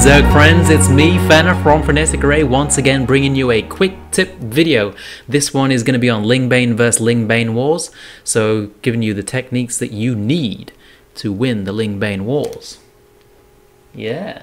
Zerg friends, it's me, Fenner from Frenetic Array, once again bringing you a quick tip video. This one is going to be on Ling Bane vs Ling Bane wars, so giving you the techniques that you need to win the Ling Bane wars. Yeah.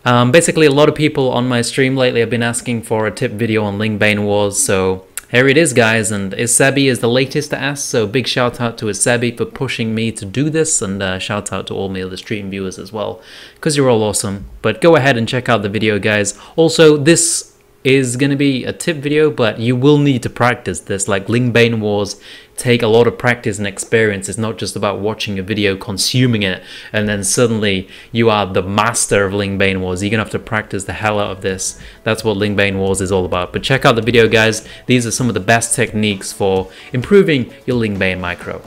Basically, a lot of people on my stream lately have been asking for a tip video on Ling Bane wars, so here it is, guys. And Isebi is the latest to ask, so big shout out to Isebi for pushing me to do this, and shout out to all my other stream viewers as well, because you're all awesome. But go ahead and check out the video, guys. Also, this is going to be a tip video, but you will need to practice this. Like, Ling Bane wars take a lot of practice and experience. It's not just about watching a video, consuming it, and then suddenly you are the master of Ling Bane wars. You're going to have to practice the hell out of this. That's what Ling Bane wars is all about. But check out the video, guys. These are some of the best techniques for improving your Ling Bane micro.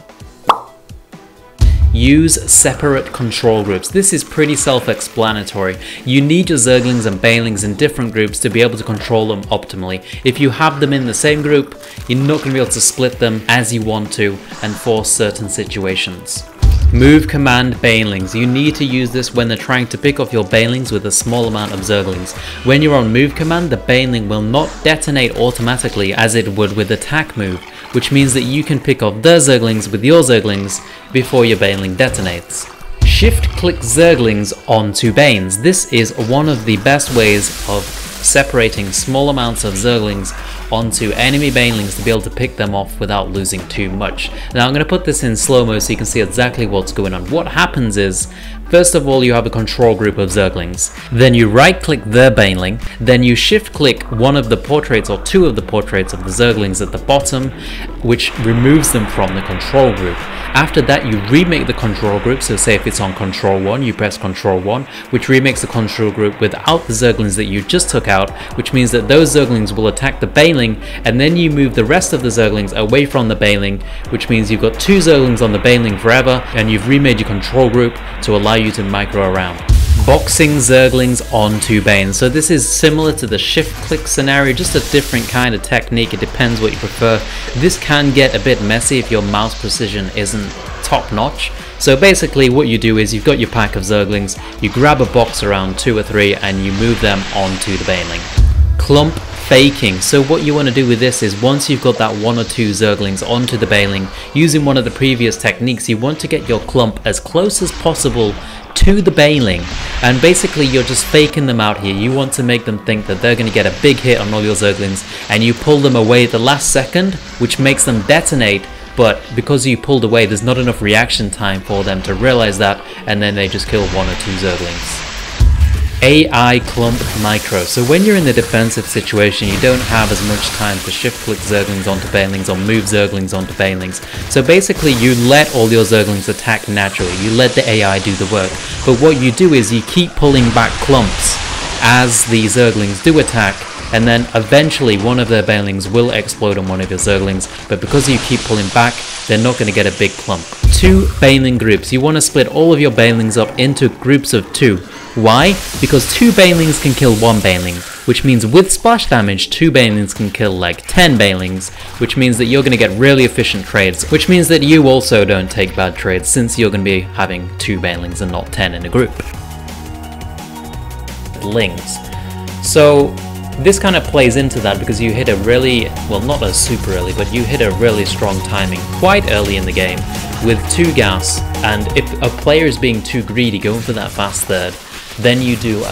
Use separate control groups. This is pretty self-explanatory. You need your Zerglings and Banelings in different groups to be able to control them optimally. If you have them in the same group, you're not going to be able to split them as you want to and force certain situations. Move command Banelings. You need to use this when they're trying to pick off your Banelings with a small amount of Zerglings. When you're on move command, the Baneling will not detonate automatically as it would with attack move, which means that you can pick off their Zerglings with your Zerglings before your Baneling detonates. Shift-click Zerglings onto Banes. This is one of the best ways of separating small amounts of Zerglings onto enemy Banelings to be able to pick them off without losing too much. Now I'm going to put this in slow-mo so you can see exactly what's going on. What happens is, first of all, you have a control group of Zerglings. Then you right-click their Baneling. Then you shift-click one of the portraits or two of the portraits of the Zerglings at the bottom, which removes them from the control group. After that, you remake the control group. So say if it's on control 1, you press control 1, which remakes the control group without the Zerglings that you just took out, which means that those Zerglings will attack the Baneling, and then you move the rest of the Zerglings away from the Baneling, which means you've got two Zerglings on the Baneling forever, and you've remade your control group to allow you to micro around. Boxing Zerglings onto Bane. So this is similar to the shift click scenario, just a different kind of technique. It depends what you prefer. This can get a bit messy if your mouse precision isn't top notch. So basically what you do is you've got your pack of Zerglings, you grab a box around 2 or 3 and you move them onto the Baneling. Clump faking. So what you want to do with this is, once you've got that 1 or 2 Zerglings onto the Baneling, using one of the previous techniques, you want to get your clump as close as possible to the Baneling, and basically you're just faking them out here. You want to make them think that they're going to get a big hit on all your Zerglings, and you pull them away at the last second, which makes them detonate, but because you pulled away, there's not enough reaction time for them to realize that, and then they just kill 1 or 2 Zerglings. AI clump micro. So when you're in the defensive situation, you don't have as much time to shift click Zerglings onto Banelings or move Zerglings onto Banelings. So basically you let all your Zerglings attack naturally, you let the AI do the work, but what you do is you keep pulling back clumps as the Zerglings do attack, and then eventually one of their Banelings will explode on one of your Zerglings, but because you keep pulling back, they're not going to get a big clump. 2 Baneling groups. You want to split all of your Banelings up into groups of 2. Why? Because 2 Banelings can kill 1 Baneling, which means with splash damage, 2 Banelings can kill like 10 Banelings, which means that you're going to get really efficient trades, which means that you also don't take bad trades since you're going to be having 2 Banelings and not 10 in a group. Lings. So this kind of plays into that because you hit a really, well, not a super early, but you hit a really strong timing quite early in the game with 2 gas, and if a player is being too greedy going for that fast third, then you do